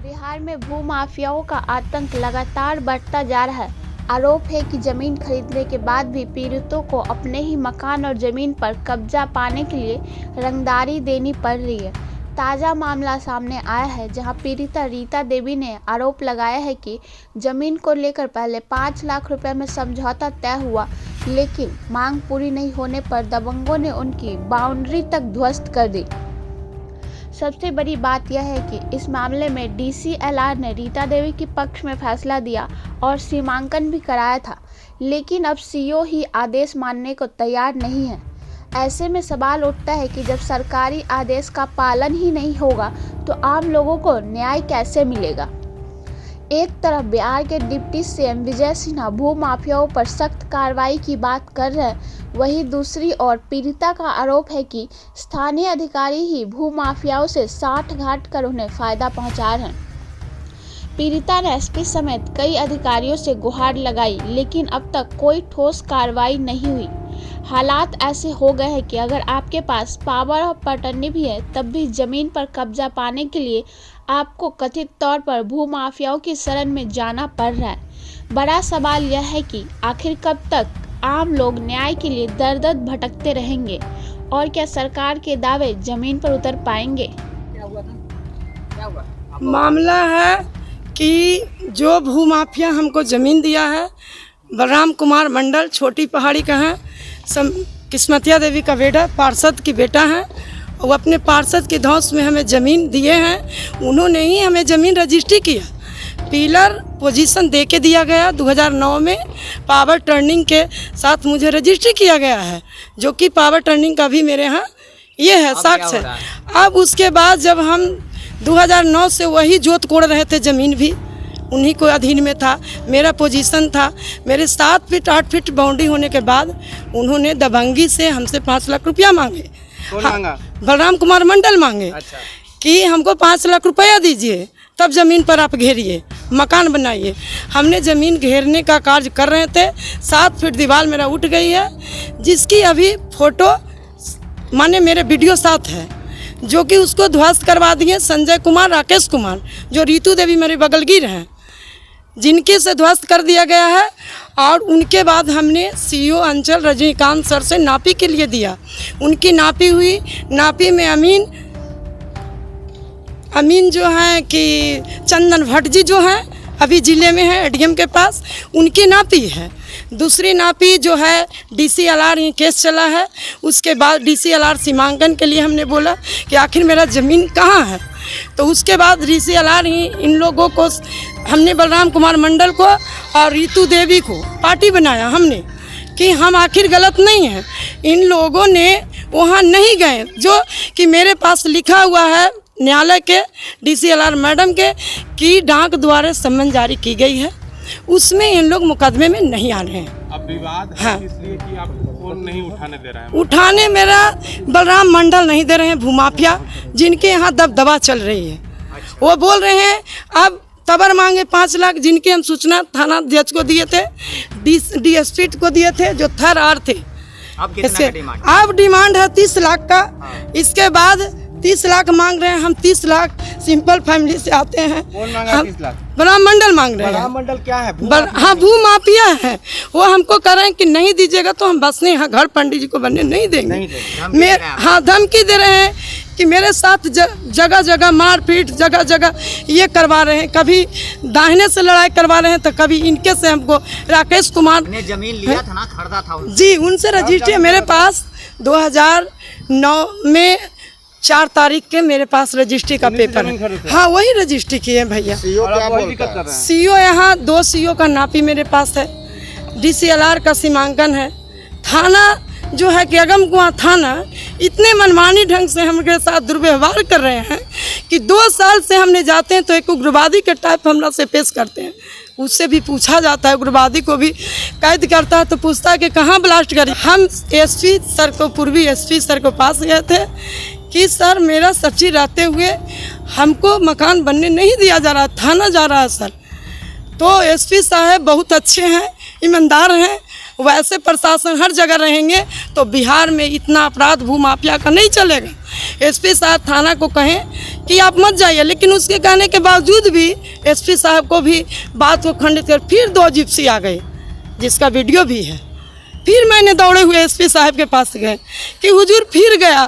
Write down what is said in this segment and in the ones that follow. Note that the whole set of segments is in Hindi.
बिहार में भूमाफियाओं का आतंक लगातार बढ़ता जा रहा है। आरोप है कि जमीन खरीदने के बाद भी पीड़ितों को अपने ही मकान और जमीन पर कब्जा पाने के लिए रंगदारी देनी पड़ रही है। ताज़ा मामला सामने आया है जहां पीड़िता रीता देवी ने आरोप लगाया है कि जमीन को लेकर पहले 5 लाख रुपए में समझौता तय हुआ, लेकिन मांग पूरी नहीं होने पर दबंगों ने उनकी बाउंड्री तक ध्वस्त कर दी। सबसे बड़ी बात यह है कि इस मामले में DCLR ने रीता देवी के पक्ष में फैसला दिया और सीमांकन भी कराया था, लेकिन अब CO ही आदेश मानने को तैयार नहीं है। ऐसे में सवाल उठता है कि जब सरकारी आदेश का पालन ही नहीं होगा तो आम लोगों को न्याय कैसे मिलेगा। एक तरफ बिहार के डिप्टी CM विजय सिन्हा भूमाफियाओं पर सख्त कार्रवाई की बात कर रहे हैं, वहीं दूसरी ओर पीड़िता का आरोप है कि स्थानीय अधिकारी ही भूमाफियाओं से साठ घाट कर उन्हें फायदा पहुंचा रहे हैं। पीड़िता ने SP समेत कई अधिकारियों से गुहार लगाई, लेकिन अब तक कोई ठोस कार्रवाई नहीं हुई। हालात ऐसे हो गए हैं कि अगर आपके पास पावर ऑफ अटर्नी भी है, तब भी जमीन पर कब्जा पाने के लिए आपको कथित तौर पर भूमाफियाओं की शरण में जाना पड़ रहा है। बड़ा सवाल यह है कि आखिर कब तक आम लोग न्याय के लिए दर-दर भटकते रहेंगे और क्या सरकार के दावे जमीन पर उतर पाएंगे। क्या हुआ? मामला है कि जो भूमाफिया हमको ज़मीन दिया है, बलराम कुमार मंडल छोटी पहाड़ी का है, किस्मतिया देवी का बेटा, पार्षद की बेटा है। वो अपने पार्षद के धौंस में हमें ज़मीन दिए हैं। उन्होंने ही हमें ज़मीन रजिस्ट्री किया, पीलर पोजीशन दे के दिया गया। 2009 में पावर टर्निंग के साथ मुझे रजिस्ट्री किया गया है, जो कि पावर टर्निंग का भी मेरे यहाँ ये है, साक्ष्य है। अब उसके बाद जब हम 2009 से वही जोत कोड़ रहे थे, ज़मीन भी उन्हीं को अधीन में था, मेरा पोजीशन था। मेरे 7 फीट 8 फीट बाउंड्री होने के बाद उन्होंने दबंगी से हमसे 5 लाख रुपया मांगे। कौन मांगा? बलराम कुमार मंडल मांगे। अच्छा। कि हमको 5 लाख रुपया दीजिए, तब ज़मीन पर आप घेरिए, मकान बनाइए। हमने ज़मीन घेरने का कार्य कर रहे थे। 7 फीट दीवार मेरा उठ गई है, जिसकी अभी फ़ोटो माने मेरे वीडियो साथ है, जो कि उसको ध्वस्त करवा दिए संजय कुमार, राकेश कुमार, जो रीतू देवी मेरे बगलगीर हैं, जिनके से ध्वस्त कर दिया गया है। और उनके बाद हमने CO अंचल रजनीकांत सर से नापी के लिए दिया। उनकी नापी हुई, नापी में अमीन जो है कि चंदन भट्ट जी जो हैं, अभी ज़िले में है ADM के पास, उनकी नापी है। दूसरी नापी जो है DCLR, ये केस चला है। उसके बाद DCLR सीमांकन के लिए हमने बोला कि आखिर मेरा ज़मीन कहाँ है, तो उसके बाद DCLR ही इन लोगों को, हमने बलराम कुमार मंडल को और रीतू देवी को पार्टी बनाया हमने कि हम आखिर गलत नहीं हैं। इन लोगों ने वहाँ नहीं गए, जो कि मेरे पास लिखा हुआ है न्यायालय के DCLR मैडम के कि डाक द्वारा सम्मन जारी की गई है, उसमें इन लोग मुकदमे में नहीं आ रहे हैं। अब विवाद है इसलिए कि आपको नहीं उठाने दे रहे हैं। उठाने मेरा बलराम मंडल नहीं दे रहे हैं, भूमाफिया जिनके यहाँ दबदबा चल रही है। वो बोल रहे हैं अब तबर मांगे 5 लाख, जिनके हम सूचना थाना अध्यक्ष को दिए थे, DSP को दिए थे, जो थर आर थे। अब डिमांड है 30 लाख का। इसके बाद 30 लाख मांग रहे हैं हम। 30 लाख सिंपल फैमिली से आते हैं। कौन मांगा 30 लाख? बलराम मंडल मांग रहे हैं। बलराम मंडल क्या है? हाँ, भूमाफिया है। वो हमको कह रहे हैं कि नहीं दीजिएगा तो हम बसने यहाँ घर पंडित जी को बनने नहीं देंगे। हाँ, धमकी दे रहे हैं कि मेरे साथ जगह जगह मारपीट, जगह जगह ये करवा रहे हैं। कभी दाहिने से लड़ाई करवा रहे हैं, तो कभी इनके से हमको। राकेश कुमार ने जमीन लिया था ना, खरीदा था जी, उनसे रजिस्ट्री मेरे पास 2009 में 4 तारीख के मेरे पास रजिस्ट्री का पेपर है। हाँ, वही रजिस्ट्री की है भैया। CO यहाँ 2 CO का नापी मेरे पास है, DCLR का सीमांकन है। थाना जो है कि अगमकुआं थाना इतने मनमानी ढंग से हमारे साथ दुर्व्यवहार कर रहे हैं कि 2 साल से हमने जाते हैं तो एक उग्रवादी के टाइप हमरा से पेश करते हैं। उससे भी पूछा जाता है, उग्रवादी को भी कैद करता है तो पूछता है कि कहाँ ब्लास्ट करी। हम SP सर को, पूर्वी SP सर को पास गए थे कि सर मेरा सब चीज़ रहते हुए हमको मकान बनने नहीं दिया जा रहा, थाना जा रहा है सर। तो SP साहब बहुत अच्छे हैं, ईमानदार हैं। वैसे प्रशासन हर जगह रहेंगे तो बिहार में इतना अपराध भूमाफिया का नहीं चलेगा। SP साहब थाना को कहें कि आप मत जाइए, लेकिन उसके कहने के बावजूद भी एसपी साहब को भी बात को खंडित कर फिर 2 जिप्सी आ गए, जिसका वीडियो भी है। फिर मैंने दौड़े हुए एसपी साहब के पास गए कि हुजूर फिर गया,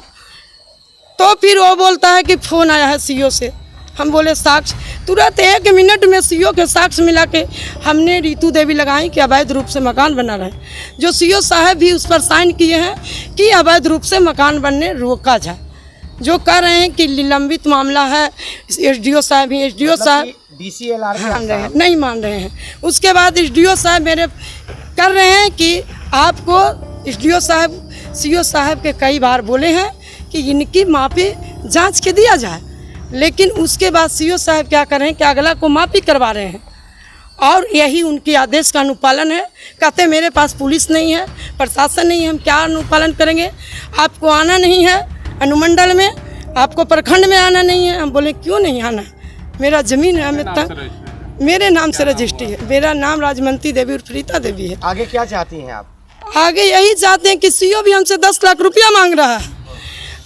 तो फिर वो बोलता है कि फ़ोन आया है सीओ से। हम बोले साक्ष्य, तुरंत 1 मिनट में सीओ के साक्ष्य मिला के हमने रीतू देवी लगाई कि अवैध रूप से मकान बना रहे, जो सीओ साहब भी उस पर साइन किए हैं कि अवैध रूप से मकान बनने रोका जाए। जो कह रहे हैं कि निलंबित मामला है, एसडीओ साहब ही, एसडीओ साहब DCLR मान रहे हैं, नहीं मान रहे हैं। उसके बाद एसडीओ साहब मेरे कर रहे हैं कि आपको एसडीओ साहब सीओ साहब के कई बार बोले हैं कि इनकी माफ़ी जांच के दिया जाए, लेकिन उसके बाद सीओ साहब क्या कर रहे हैं कि अगला को माफ़ी करवा रहे हैं, और यही उनके आदेश का अनुपालन है। कहते मेरे पास पुलिस नहीं है, प्रशासन नहीं है, हम क्या अनुपालन करेंगे? आपको आना नहीं है अनुमंडल में, आपको प्रखंड में आना नहीं है। हम बोले क्यों नहीं आना, मेरा ज़मीन है, हमें मेरे नाम से रजिस्ट्री है। मेरा नाम राजमंती देवी और प्रीता देवी है। आगे क्या चाहती हैं आप? आगे यही चाहते हैं कि सीओ भी हमसे 10 लाख रुपया मांग रहा है,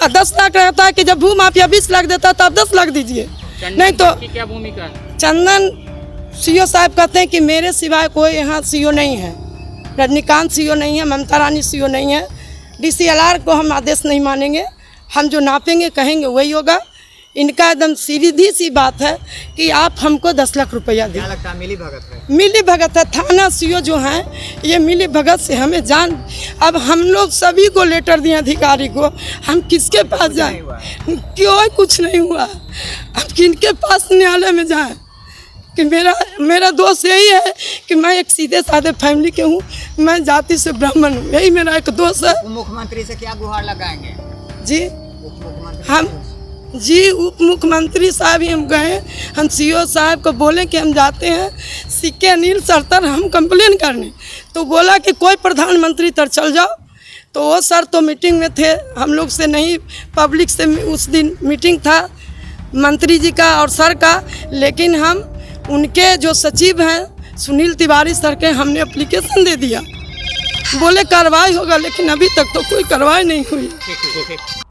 और 10 लाख रहता है कि जब भू माफिया 20 लाख देता है तो आप 10 लाख दीजिए, नहीं तो क्या भूमिका है? चंदन सीओ साहब कहते हैं कि मेरे सिवाय कोई यहाँ सीओ नहीं है, रजनीकांत सीओ नहीं है, ममता रानी सीओ नहीं है, DCLR को हम आदेश नहीं मानेंगे, हम जो नापेंगे कहेंगे वही होगा। इनका एकदम सीधी सी बात है कि आप हमको 10 लाख रुपया दें। क्या लगता है मिली भगत है? मिली भगत है, थाना सीओ जो हैं ये मिली भगत से हमें जान। अब हम लोग सभी को लेटर दिए अधिकारी को, हम किसके पास जाएं? क्यों कुछ नहीं हुआ? अब किनके पास न्यायालय में जाएं? कि मेरा दोस्त यही है कि मैं एक सीधे साधे फैमिली के हूँ, मैं जाति से ब्राह्मण हूँ, यही मेरा एक दोस्त है। मुख्यमंत्री से क्या गुहार लगाएंगे जी उप मुख्यमंत्री साहब ही हम गए, हम सीओ साहब को बोले कि हम जाते हैं सिक्के अनिल सर तर हम कंप्लेन करने, तो बोला कि कोई प्रधानमंत्री तर चल जाओ। तो वो सर तो मीटिंग में थे, हम लोग से नहीं, पब्लिक से उस दिन मीटिंग था मंत्री जी का और सर का, लेकिन हम उनके जो सचिव हैं सुनील तिवारी सर के हमने एप्लीकेशन दे दिया, बोले कार्रवाई होगा, लेकिन अभी तक तो कोई कार्रवाई नहीं हुई।